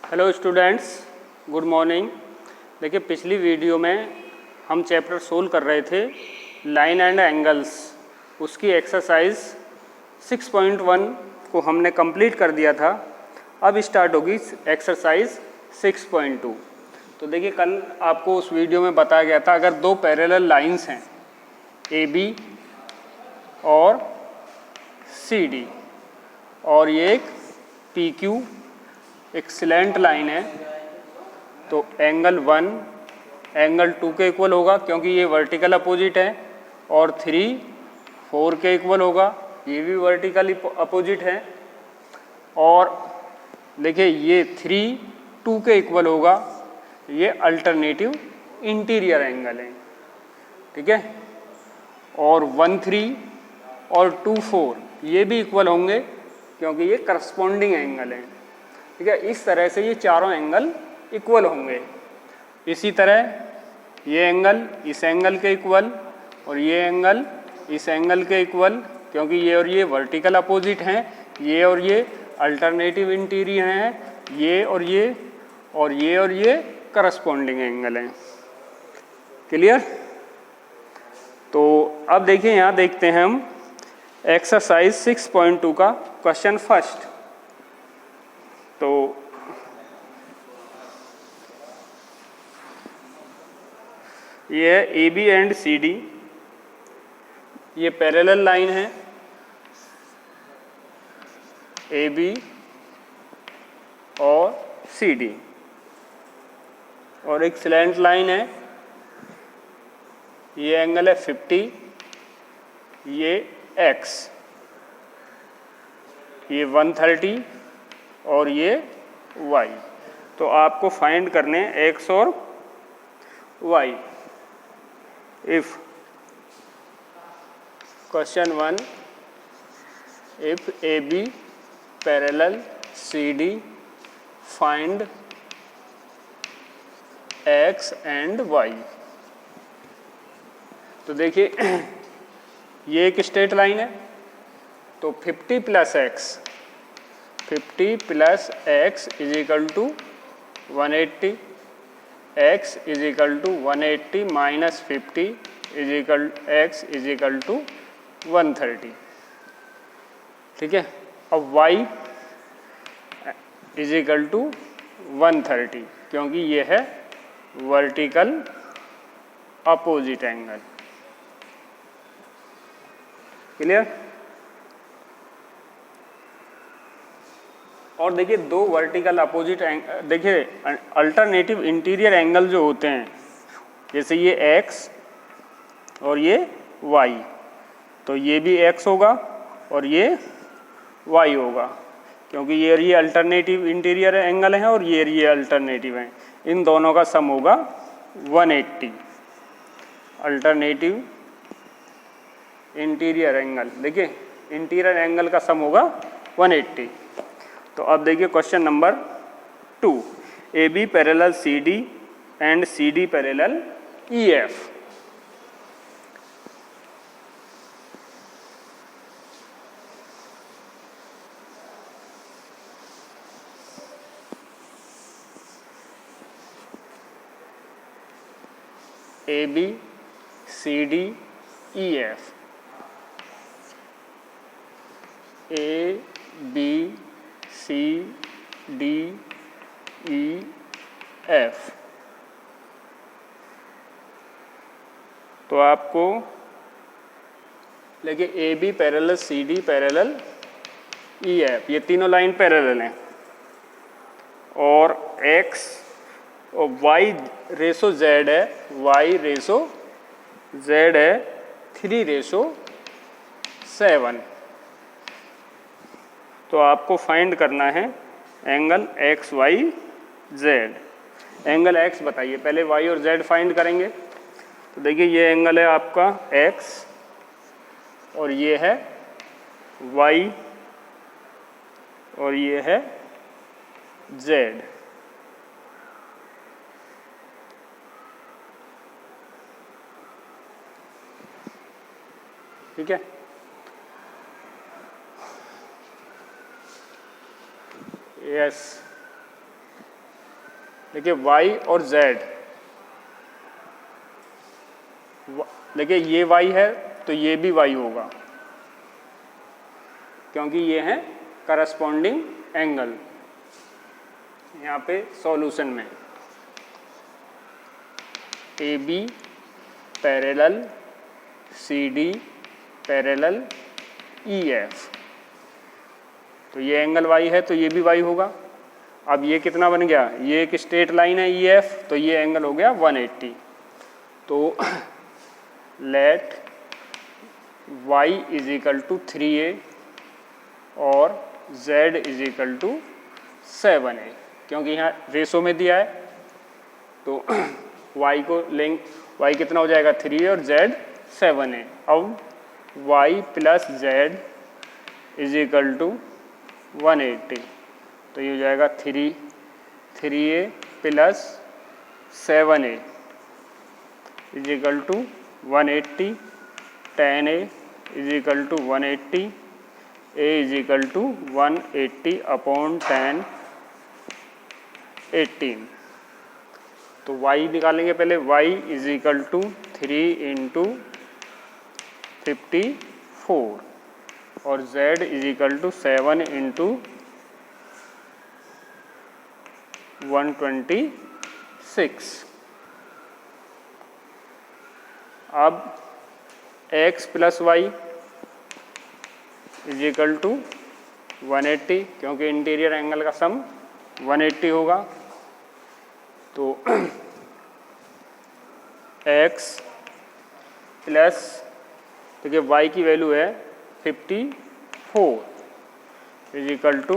Hello students, good morning. देखिए, पिछली video में हम चैप्टर सोल्व कर रहे थे लाइन एंड एंगल्स। उसकी एक्सरसाइज 6.1 को हमने कंप्लीट कर दिया था। अब स्टार्ट होगी एक्सरसाइज 6.2। तो देखिए, कल आपको उस वीडियो में बताया गया था, अगर दो पैरेलल लाइंस हैं ए बी और सी डी और ये एक पी क्यू एक स्लैंट लाइन है, तो एंगल 1 एंगल 2 के इक्वल होगा क्योंकि ये वर्टिकल अपोजिट है, और 3 4 के इक्वल होगा, ये भी वर्टिकल अपोजिट है। और देखिए, ये 3 2 के इक्वल होगा, ये अल्टरनेटिव इंटीरियर एंगल है। ठीक है, और 1 3 और 2 4 ये भी इक्वल होंगे क्योंकि ये करस्पॉन्डिंग एंगल है। ठीक है, इस तरह से ये चारों एंगल इक्वल होंगे। इसी तरह ये एंगल इस एंगल के इक्वल और ये एंगल इस एंगल के इक्वल, क्योंकि ये और ये वर्टिकल अपोजिट हैं, ये और ये अल्टरनेटिव इंटीरियर हैं, ये और ये और ये करस्पॉन्डिंग एंगल हैं। क्लियर? तो अब देखिए, यहाँ देखते हैं हम एक्सरसाइज 6.2 का क्वेश्चन फर्स्ट। तो ये है A B and C D, ये पैरेलल लाइन है ए बी और सी डी, और एक स्लैंट लाइन है, ये एंगल है 50, ये x, ये 130 और ये y। तो आपको फाइंड करने x और y। If question 1, if A B parallel C D find x and y। तो देखिए, ये एक स्ट्रेट लाइन है, तो 50 plus x, 50 plus x is equal to 180, x is equal to 180 minus 50 is equal x is equal to 130। ठीक है, अब y is equal to 130 क्योंकि ये है वर्टिकल अपोजिट एंगल। क्लियर? और देखिए, दो वर्टिकल अपोजिट एंगल, देखिए अल्टरनेटिव इंटीरियर एंगल जो होते हैं, जैसे ये x और ये y, तो ये भी x होगा और ये y होगा क्योंकि ये अल्टरनेटिव इंटीरियर एंगल है और ये अल्टरनेटिव है। इन दोनों का सम होगा 180 अल्टरनेटिव इंटीरियर एंगल। देखिए, इंटीरियर एंगल का सम होगा 180। तो अब देखिए question number 2, A B parallel C D and C D parallel E F. A B C D E F, A B C D E F. तो आपको देखिए, A B parallel C D parallel E F, ये तीनों line parallel हैं, और x और y ratio z है, y ratio z है 3:7। तो आपको फाइंड करना है angle x y z. Angle x बताइए, पहले y और z फाइंड करेंगे। तो देखिए, ये एंगल है आपका x और ये है y और ये है z। ठीक है, यस, देखिए y और z, देखिए ये y है तो ये भी y होगा, क्योंकि ये है करस्पॉन्डिंग एंगल। यहाँ पे सॉल्यूशन में A B parallel C D parallel E F, तो ये एंगल y है तो ये भी y होगा। अब ये कितना बन गया, ये एक स्ट्रेट लाइन है ई एफ, तो ये एंगल हो गया 180। तो let y is equal to 3a और z is equal to 7a, क्योंकि यहाँ रेशो में दिया है तो y को लेंगे, y कितना हो जाएगा 3a और z 7a। अब y plus z is equal to 180, तो ये हो जाएगा 3a plus 7a is equal to 180, 10a is equal to 180, a is equal to 180 upon 10 18। तो y निकालेंगे पहले, y is equal to 3 into 54 और z is equal to 7 into 126। अब x plus Y is equal to 180, क्योंकि interior angle का सम 180 होगा। तो x plus, देखिए y की वैल्यू है 54 इज इक्वल टू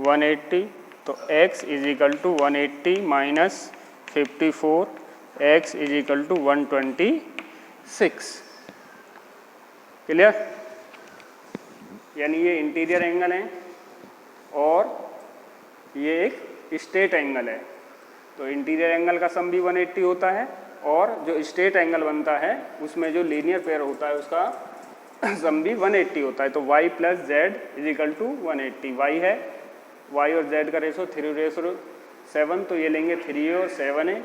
180, तो x is equal to 180 minus 54, x is equal to 126। Clear? यानी ये इंटीरियर एंगल है और ये एक स्ट्रेट एंगल है, तो इंटीरियर एंगल का सम भी 180 होता है और जो स्ट्रेट एंगल बनता है उसमें जो लीनियर पेयर होता है उसका सम भी 180 होता है। तो y plus Z is equal to 180, y है, y और z का रेशो 3:7, तो ये लेंगे 3a और 7a,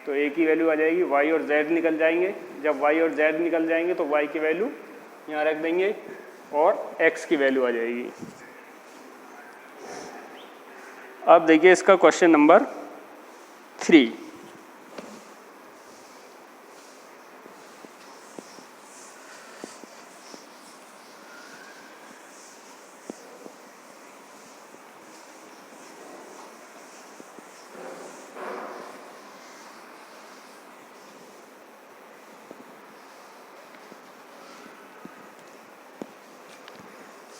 तो a की वैल्यू आ जाएगी, y और z निकल जाएंगे। जब y और z निकल जाएंगे तो y की वैल्यू यहाँ रख देंगे और x की वैल्यू आ जाएगी। अब देखिए इसका क्वेश्चन नंबर 3।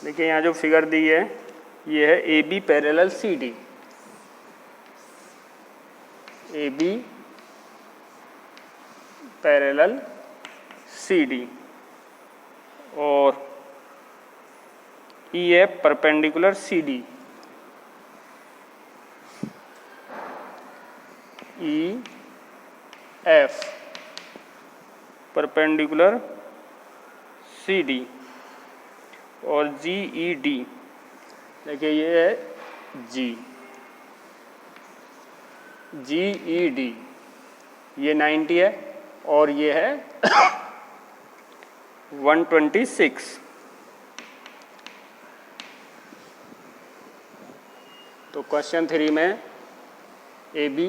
देखिए यहाँ जो फिगर दी है ये है A B parallel C D, A B parallel C D और E F perpendicular C D, E F perpendicular C D और जी ई डी। देखिए ये है जी, जी ई डी, ये 90 है और ये है 126। तो क्वेश्चन 3 में ए बी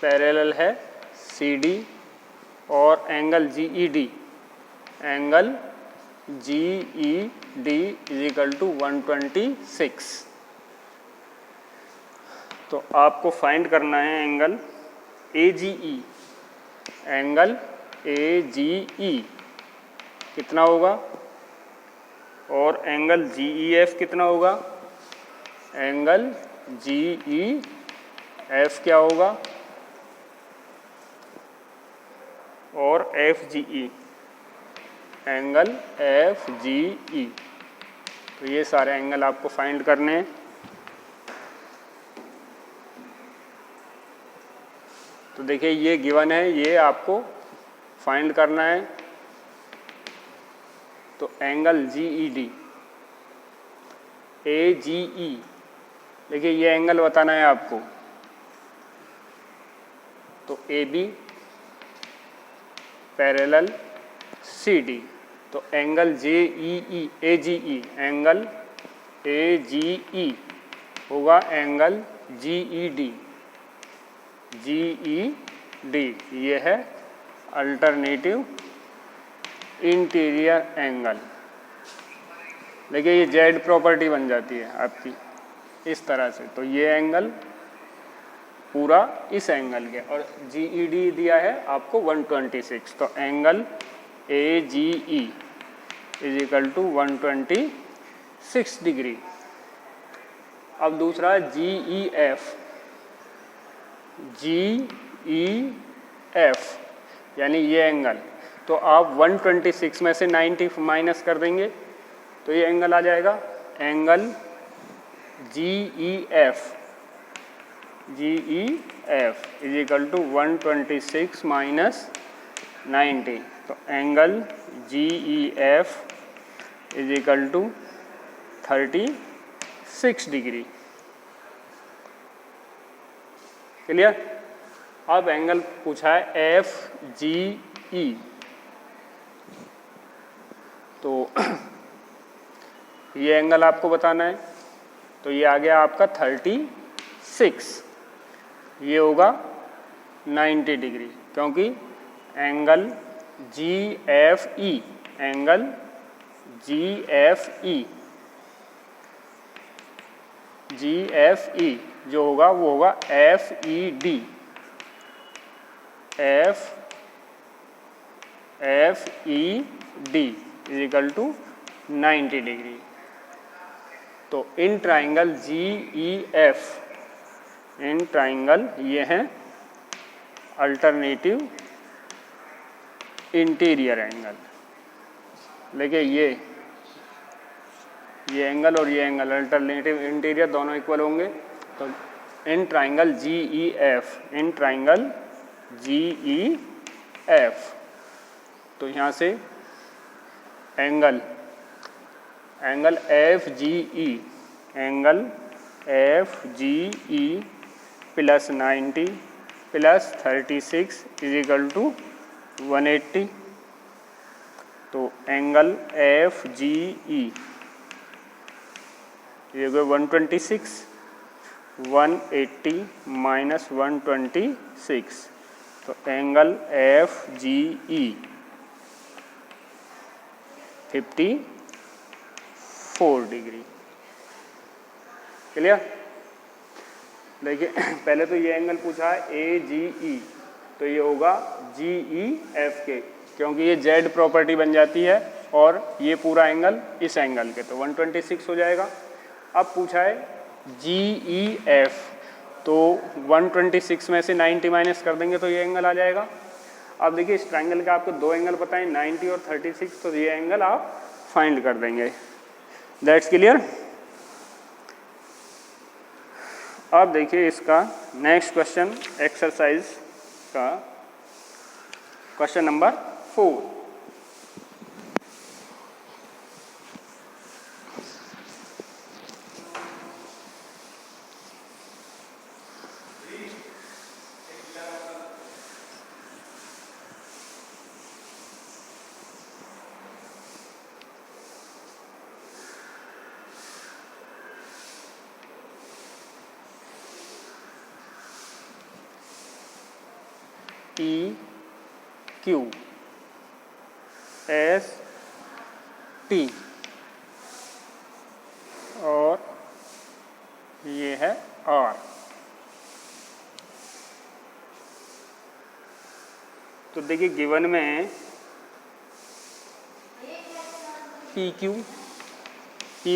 पैरेलल है सी डी और angle G E D, angle G E D is equal to 126। तो आपको फाइंड करना है angle A G E, angle A G ई कितना होगा और एंगल जी ई एफ कितना होगा, एंगल जी ई एफ क्या होगा और F G E, angle F G ई। तो ये सारे एंगल आपको फाइंड करने हैं। तो देखिए ये गिवन है, ये आपको फाइंड करना है। तो एंगल जी ई डी, ए जी ई, देखिए ये एंगल बताना है आपको, तो A B parallel C D, तो angle J E E A G E, angle A G E होगा angle G E D, G E D, ये है अल्टरनेटिव इंटीरियर एंगल। देखिए ये जेड प्रॉपर्टी बन जाती है आपकी इस तरह से, तो ये एंगल पूरा इस एंगल के, और जी ई डी दिया है आपको 126, तो angle A G E is equal to 126 degree. अब दूसरा जी E F, G E F यानी ये एंगल, तो आप 126 में से 90 माइनस कर देंगे तो ये एंगल आ जाएगा angle G E F, G E F is equal to 126 minus 90, तो angle G E F is equal to 36 degree. Clear? अब एंगल पूछा है एफ जी ई, तो ये एंगल आपको बताना है, तो ये आ गया आपका 36, ये होगा 90 डिग्री, क्योंकि angle G F E, angle G F E, G F E जो होगा वो होगा F E D, F E D is equal to 90 degree. तो in triangle G E F, in triangle ये हैं अल्टरनेटिव इंटीरियर एंगल। देखिए ये angle और ये एंगल अल्टरनेटिव इंटीरियर दोनों इक्वल होंगे, तो in triangle G E F, in triangle G E F, तो यहाँ से angle F G E, angle F G E plus 90 plus 36 is equal to 180, तो एंगल एफ जी ई ये 126, 180 माइनस 126, तो angle F G ई 54 degree. Clear? देखिए पहले तो ये एंगल पूछा है ए जी ई, तो ये होगा जी ई एफ के, क्योंकि ये जेड प्रॉपर्टी बन जाती है और ये पूरा एंगल इस एंगल के, तो 126 हो जाएगा। अब पूछा है जी ई एफ, तो 126 में से 90 माइनस कर देंगे तो ये एंगल आ जाएगा। अब देखिए इस ट्राइंगल का आपको दो एंगल पता है 90 और 36, तो ये एंगल आप फाइंड कर देंगे। That's clear? अब देखिए इसका नेक्स्ट क्वेश्चन एक्सरसाइज का question number 4। E Q S T और ये है आर। तो देखिए गिवन में पी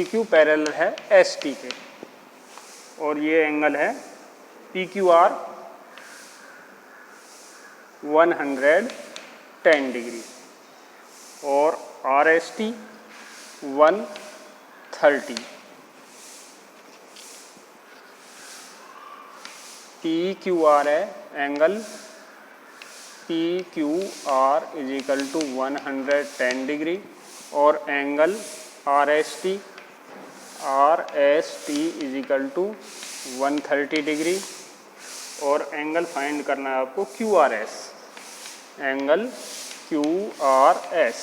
क्यू पैरेलल है एस टी के, और ये एंगल है पी क्यू आर 110 डिग्री और R S T 130। P Q R है angle P Q R is equal to 110 degree और angle R S T is equal to 130 degree और angle find करना है आपको QRS, एंगल QRS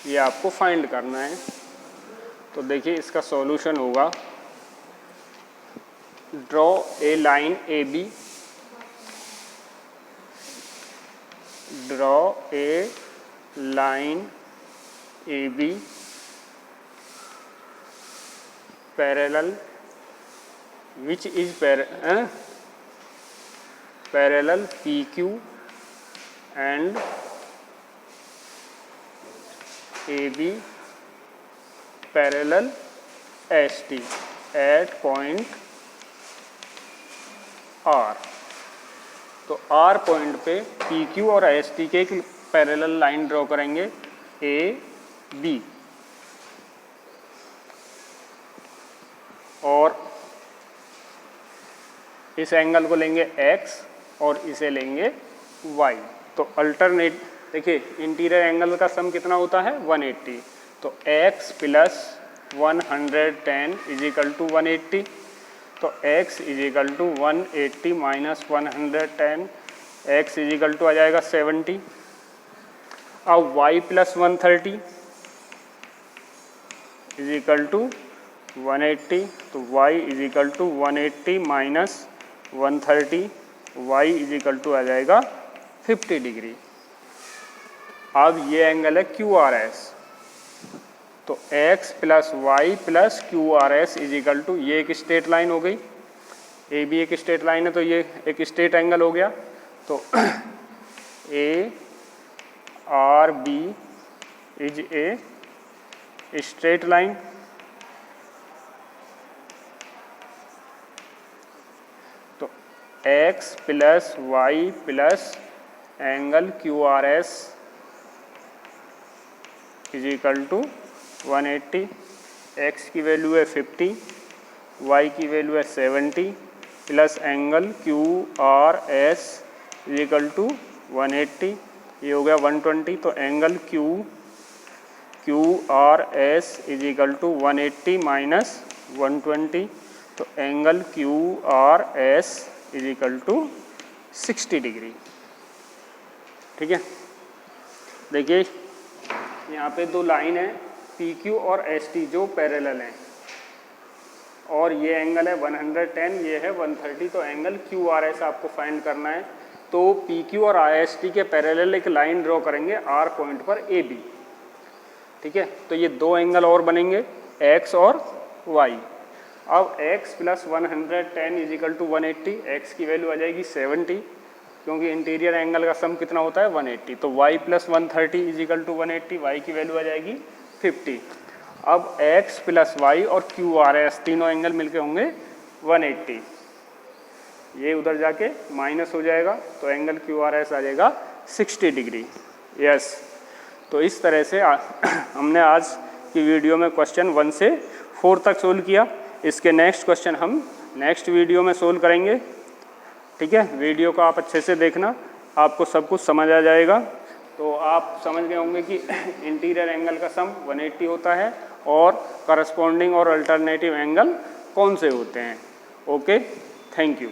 ये आपको find करना है। तो देखिए इसका सॉल्यूशन होगा, draw a line AB, draw a line AB parallel which is parallel PQ and AB parallel ST at point R। तो R पॉइंट पे PQ और ST के एक पैरेलल लाइन ड्रॉ करेंगे AB, और इस एंगल को लेंगे X और इसे लेंगे Y। तो अल्टरनेट देखिए इंटीरियर एंगल का सम कितना होता है 180, तो X plus 110 is equal to 180, तो X is equal to 180 minus 110, X is equal to आ जाएगा 70। अब Y plus 130 is equal to 180, तो Y is equal to 180 minus 130, Y is equal to आ जाएगा 50 डिग्री। अब ये एंगल है QRS, तो X plus Y plus QRS is equal to, ये एक स्ट्रेट लाइन हो गई, ए भी एक स्ट्रेट लाइन है तो ये एक स्ट्रेट एंगल हो गया। तो ARB is a straight line, तो X plus Y plus angle QRS is equal to 180, X की वैल्यू है 50, Y की वैल्यू है 70 plus angle QRS is equal to 180, ये हो गया 120। तो angle QRS is equal to 180 minus 120, तो angle QRS is equal to 60 degree. ठीक है, देखिए यहाँ पे दो लाइन है PQ और ST जो पैरेलल हैं, और ये एंगल है 110, ये है 130, तो एंगल QRS आपको फाइंड करना है। तो PQ और ST के पैरेलल एक लाइन ड्रॉ करेंगे R पॉइंट पर AB। ठीक है, तो ये दो एंगल और बनेंगे X और Y। अब X plus 110 is equal to 180, X की वैल्यू आ जाएगी 70 क्योंकि इंटीरियर एंगल का सम कितना होता है 180, तो Y plus 130 is equal to 180, Y की वैल्यू आ जाएगी 50। अब X प्लस वाई और QRS तीनों एंगल मिलके होंगे 180, ये उधर जाके माइनस हो जाएगा, तो एंगल QRS आ जाएगा 60 डिग्री। यस, तो इस तरह से हमने आज की वीडियो में क्वेश्चन 1 से 4 तक सोल्व किया। इसके नेक्स्ट क्वेश्चन हम नेक्स्ट वीडियो में सोल्व करेंगे। ठीक है, वीडियो को आप अच्छे से देखना, आपको सब कुछ समझ आ जाएगा। तो आप समझ गए होंगे कि इंटीरियर एंगल का सम 180 होता है और करस्पॉन्डिंग और अल्टरनेटिव एंगल कौन से होते हैं। Okay, thank you.